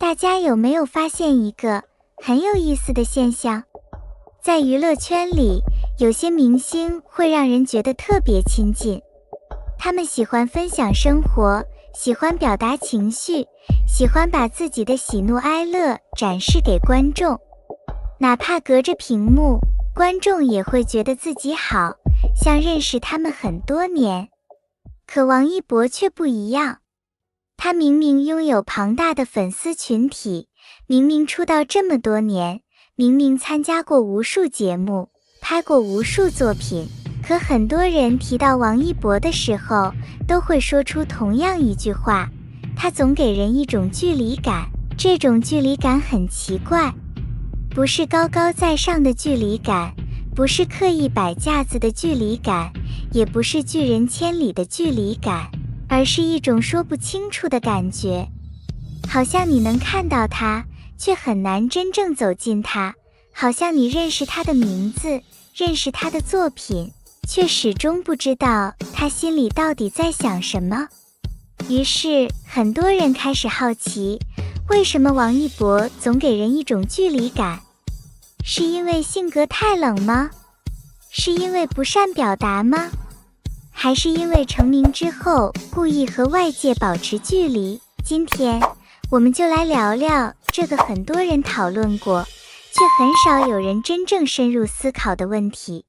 大家有没有发现一个很有意思的现象？在娱乐圈里，有些明星会让人觉得特别亲近。他们喜欢分享生活，喜欢表达情绪，喜欢把自己的喜怒哀乐展示给观众。哪怕隔着屏幕，观众也会觉得自己好像认识他们很多年。可王一博却不一样，他明明拥有庞大的粉丝群体，明明出道这么多年，明明参加过无数节目，拍过无数作品，可很多人提到王一博的时候，都会说出同样一句话，他总给人一种距离感，这种距离感很奇怪，不是高高在上的距离感，不是刻意摆架子的距离感，也不是拒人千里的距离感，而是一种说不清楚的感觉，好像你能看到他，却很难真正走近他，好像你认识他的名字，认识他的作品，却始终不知道他心里到底在想什么。于是很多人开始好奇，为什么王一博总给人一种距离感？是因为性格太冷吗？是因为不善表达吗？还是因为成名之后故意和外界保持距离？今天我们就来聊聊这个很多人讨论过，却很少有人真正深入思考的问题。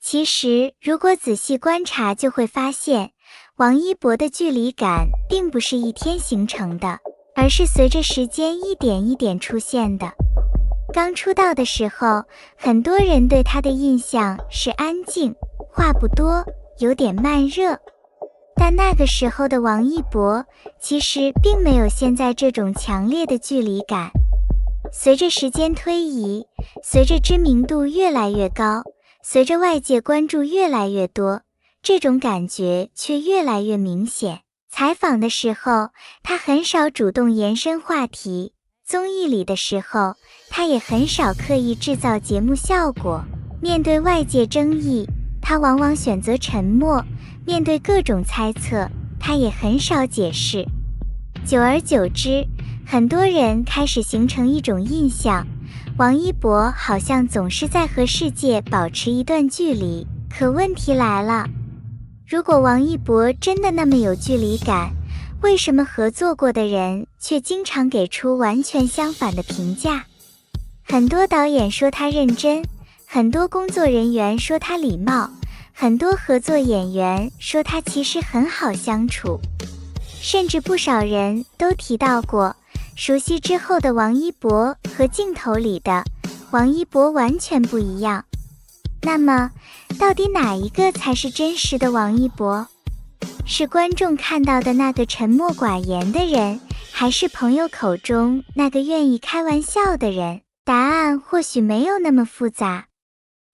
其实如果仔细观察，就会发现王一博的距离感并不是一天形成的，而是随着时间一点一点出现的。刚出道的时候，很多人对他的印象是安静，话不多，有点慢热。但那个时候的王一博其实并没有现在这种强烈的距离感。随着时间推移，随着知名度越来越高，随着外界关注越来越多，这种感觉却越来越明显。采访的时候，他很少主动延伸话题，综艺里的时候，他也很少刻意制造节目效果。面对外界争议，他往往选择沉默，面对各种猜测，他也很少解释。久而久之，很多人开始形成一种印象，王一博好像总是在和世界保持一段距离。可问题来了，如果王一博真的那么有距离感，为什么合作过的人却经常给出完全相反的评价？很多导演说他认真，很多工作人员说他礼貌，很多合作演员说他其实很好相处，甚至不少人都提到过，熟悉之后的王一博和镜头里的王一博完全不一样。那么，到底哪一个才是真实的王一博？是观众看到的那个沉默寡言的人，还是朋友口中那个愿意开玩笑的人？答案或许没有那么复杂。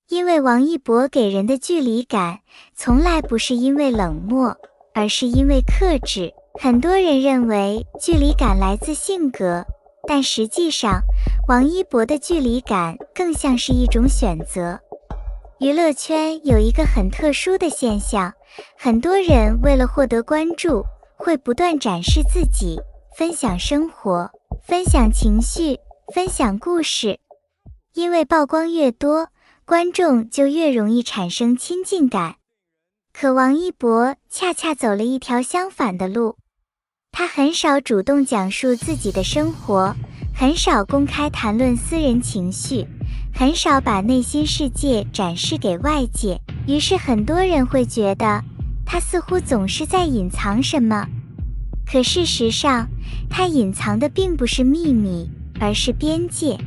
因为王一博给人的距离感，从来不是因为冷漠，而是因为克制。很多人认为距离感来自性格，但实际上，王一博的距离感更像是一种选择。娱乐圈有一个很特殊的现象，很多人为了获得关注，会不断展示自己，分享生活，分享情绪，分享故事。因为曝光越多，观众就越容易产生亲近感。可王一博恰恰走了一条相反的路，他很少主动讲述自己的生活，很少公开谈论私人情绪，很少把内心世界展示给外界。于是很多人会觉得，他似乎总是在隐藏什么。可事实上，他隐藏的并不是秘密，而是边界。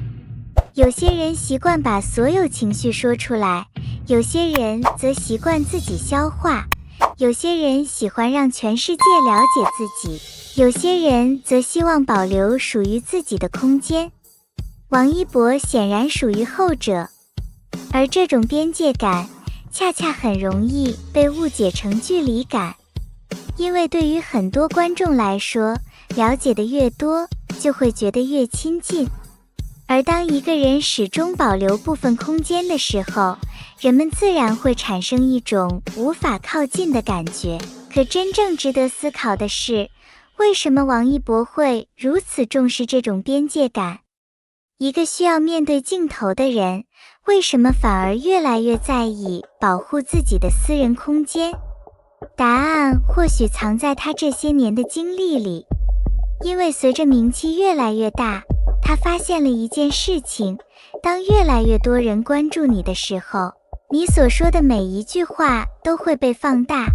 有些人习惯把所有情绪说出来，有些人则习惯自己消化，有些人喜欢让全世界了解自己，有些人则希望保留属于自己的空间。王一博显然属于后者，而这种边界感恰恰很容易被误解成距离感。因为对于很多观众来说，了解的越多，就会觉得越亲近。而当一个人始终保留部分空间的时候，人们自然会产生一种无法靠近的感觉。可真正值得思考的是，为什么王一博会如此重视这种边界感？一个需要面对镜头的人，为什么反而越来越在意保护自己的私人空间？答案或许藏在他这些年的经历里。因为随着名气越来越大，他发现了一件事情，当越来越多人关注你的时候，你所说的每一句话都会被放大，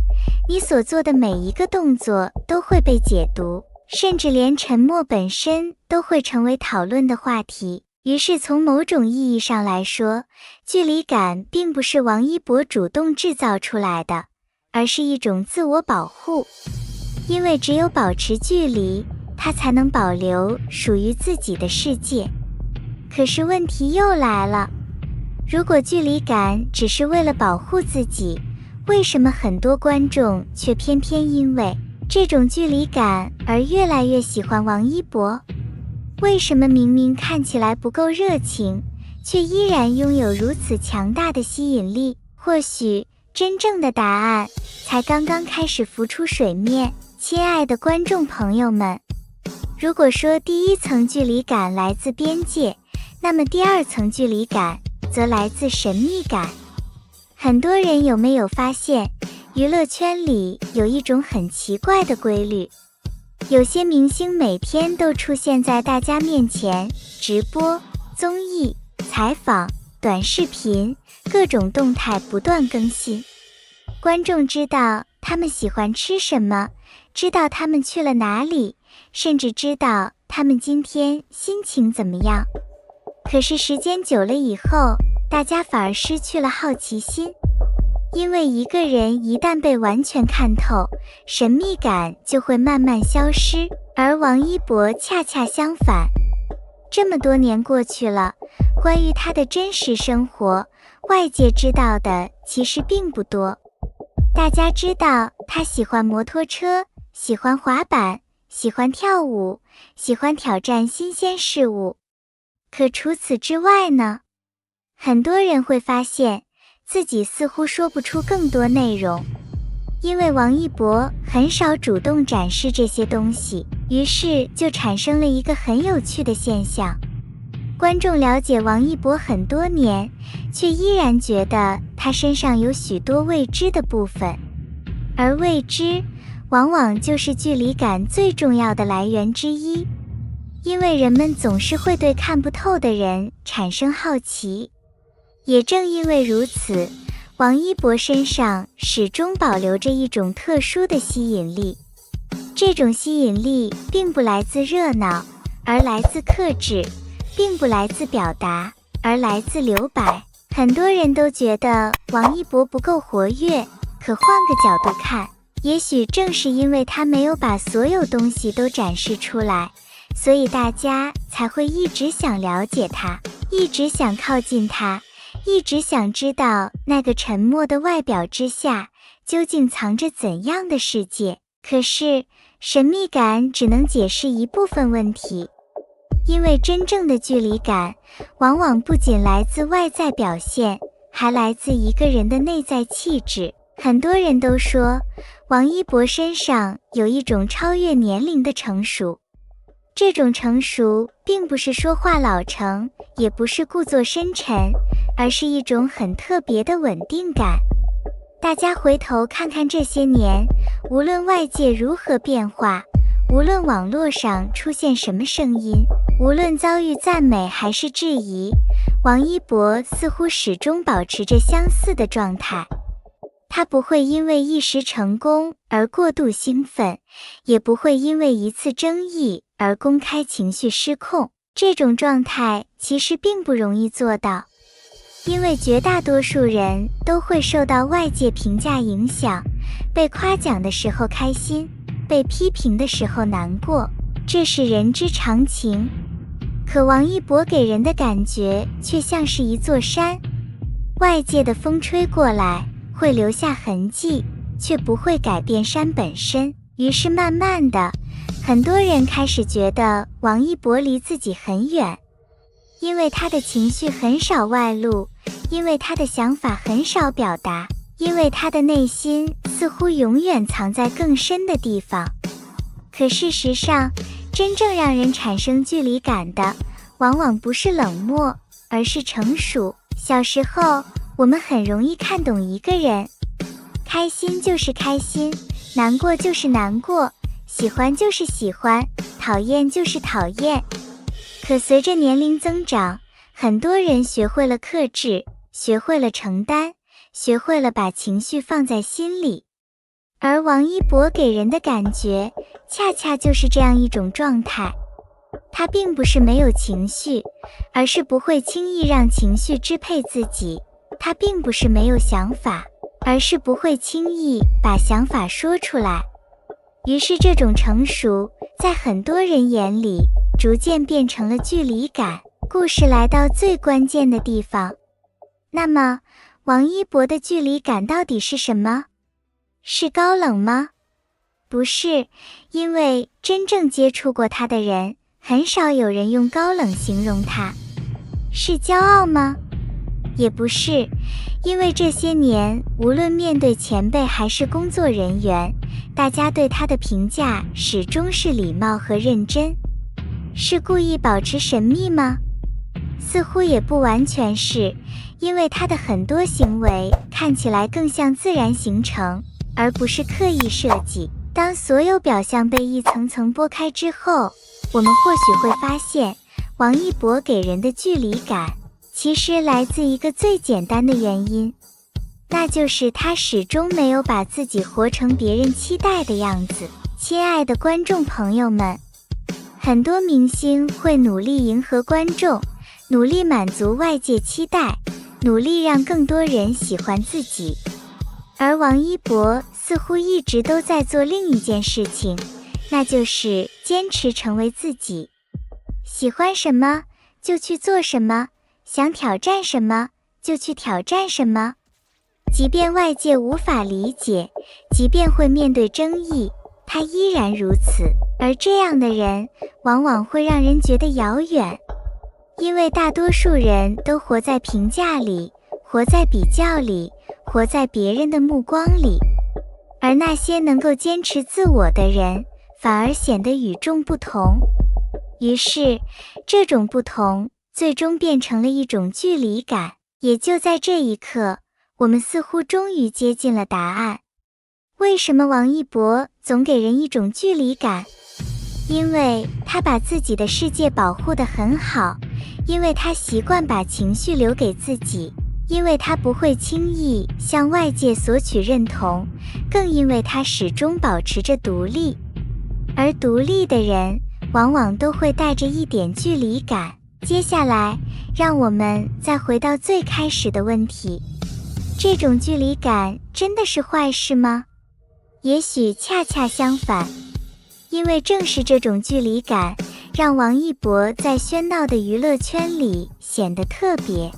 你所做的每一个动作都会被解读，甚至连沉默本身都会成为讨论的话题。于是从某种意义上来说，距离感并不是王一博主动制造出来的，而是一种自我保护。因为只有保持距离，他才能保留属于自己的世界。可是问题又来了，如果距离感只是为了保护自己，为什么很多观众却偏偏因为这种距离感而越来越喜欢王一博？为什么明明看起来不够热情，却依然拥有如此强大的吸引力？或许真正的答案才刚刚开始浮出水面。亲爱的观众朋友们，如果说第一层距离感来自边界，那么第二层距离感则来自神秘感。很多人有没有发现，娱乐圈里有一种很奇怪的规律，有些明星每天都出现在大家面前，直播、综艺、采访、短视频，各种动态不断更新。观众知道他们喜欢吃什么，知道他们去了哪里，甚至知道他们今天心情怎么样。可是时间久了以后，大家反而失去了好奇心。因为一个人一旦被完全看透，神秘感就会慢慢消失，而王一博恰恰相反。这么多年过去了，关于他的真实生活，外界知道的其实并不多。大家知道他喜欢摩托车，喜欢滑板，喜欢跳舞，喜欢挑战新鲜事物。可除此之外呢？很多人会发现自己似乎说不出更多内容，因为王一博很少主动展示这些东西，于是就产生了一个很有趣的现象。观众了解王一博很多年，却依然觉得他身上有许多未知的部分，而未知往往就是距离感最重要的来源之一。因为人们总是会对看不透的人产生好奇。也正因为如此，王一博身上始终保留着一种特殊的吸引力。这种吸引力并不来自热闹，而来自克制；并不来自表达，而来自留白。很多人都觉得王一博不够活跃，可换个角度看，也许正是因为他没有把所有东西都展示出来，所以大家才会一直想了解他，一直想靠近他，一直想知道那个沉默的外表之下究竟藏着怎样的世界。可是神秘感只能解释一部分问题，因为真正的距离感往往不仅来自外在表现，还来自一个人的内在气质。很多人都说王一博身上有一种超越年龄的成熟，这种成熟并不是说话老成，也不是故作深沉，而是一种很特别的稳定感。大家回头看看这些年，无论外界如何变化，无论网络上出现什么声音，无论遭遇赞美还是质疑，王一博似乎始终保持着相似的状态。他不会因为一时成功而过度兴奋，也不会因为一次争议而公开情绪失控。这种状态其实并不容易做到，因为绝大多数人都会受到外界评价影响，被夸奖的时候开心，被批评的时候难过，这是人之常情。可王一博给人的感觉却像是一座山，外界的风吹过来会留下痕迹，却不会改变山本身。于是慢慢的，很多人开始觉得王一博离自己很远，因为他的情绪很少外露，因为他的想法很少表达，因为他的内心似乎永远藏在更深的地方。可事实上，真正让人产生距离感的，往往不是冷漠，而是成熟。小时候，我们很容易看懂一个人，开心就是开心，难过就是难过，喜欢就是喜欢，讨厌就是讨厌。可随着年龄增长，很多人学会了克制，学会了承担，学会了把情绪放在心里。而王一博给人的感觉，恰恰就是这样一种状态。他并不是没有情绪，而是不会轻易让情绪支配自己。他并不是没有想法，而是不会轻易把想法说出来。于是这种成熟，在很多人眼里，逐渐变成了距离感。故事来到最关键的地方。那么，王一博的距离感到底是什么？是高冷吗？不是，因为真正接触过他的人，很少有人用高冷形容他。是骄傲吗？也不是，因为这些年，无论面对前辈还是工作人员，大家对他的评价始终是礼貌和认真。是故意保持神秘吗？似乎也不完全是，因为他的很多行为看起来更像自然形成，而不是刻意设计。当所有表象被一层层剥开之后，我们或许会发现，王一博给人的距离感，其实来自一个最简单的原因，那就是他始终没有把自己活成别人期待的样子。亲爱的观众朋友们，很多明星会努力迎合观众，努力满足外界期待，努力让更多人喜欢自己。而王一博似乎一直都在做另一件事情，那就是坚持成为自己。喜欢什么就去做什么，想挑战什么就去挑战什么。即便外界无法理解，即便会面对争议，他依然如此。而这样的人往往会让人觉得遥远，因为大多数人都活在评价里，活在比较里，活在别人的目光里。而那些能够坚持自我的人，反而显得与众不同。于是，这种不同最终变成了一种距离感。也就在这一刻，我们似乎终于接近了答案。为什么王一博总给人一种距离感？因为他把自己的世界保护得很好，因为他习惯把情绪留给自己，因为他不会轻易向外界索取认同，更因为他始终保持着独立。而独立的人往往都会带着一点距离感。接下来，让我们再回到最开始的问题，这种距离感真的是坏事吗？也许恰恰相反，因为正是这种距离感，让王一博在喧闹的娱乐圈里显得特别。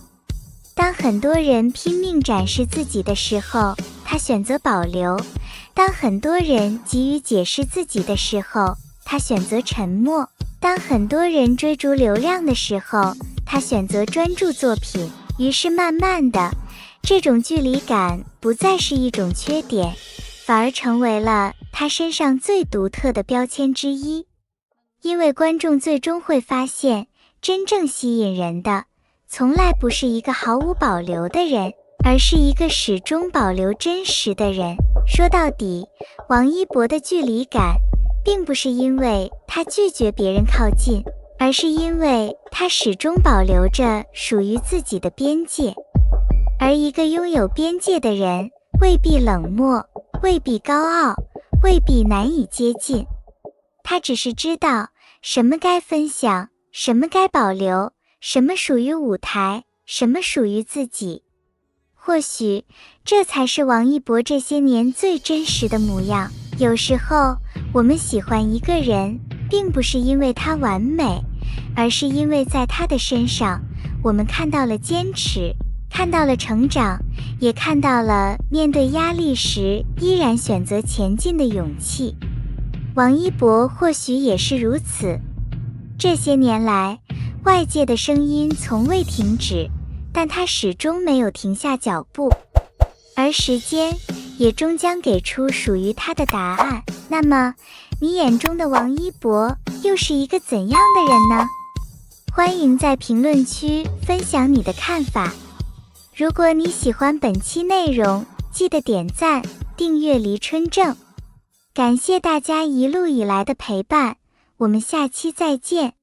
当很多人拼命展示自己的时候，他选择保留；当很多人急于解释自己的时候，他选择沉默；当很多人追逐流量的时候，他选择专注作品。于是慢慢的，这种距离感不再是一种缺点，反而成为了他身上最独特的标签之一。因为观众最终会发现，真正吸引人的从来不是一个毫无保留的人，而是一个始终保留真实的人。说到底，王一博的距离感并不是因为他拒绝别人靠近，而是因为他始终保留着属于自己的边界。而一个拥有边界的人，未必冷漠，未必高傲，未必难以接近。他只是知道什么该分享，什么该保留，什么属于舞台，什么属于自己。或许这才是王一博这些年最真实的模样。有时候我们喜欢一个人，并不是因为他完美，而是因为在他的身上，我们看到了坚持，看到了成长，也看到了面对压力时依然选择前进的勇气。王一博或许也是如此。这些年来，外界的声音从未停止，但他始终没有停下脚步，而时间也终将给出属于他的答案。那么，你眼中的王一博又是一个怎样的人呢？欢迎在评论区分享你的看法。如果你喜欢本期内容，记得点赞、订阅黎春正。感谢大家一路以来的陪伴，我们下期再见。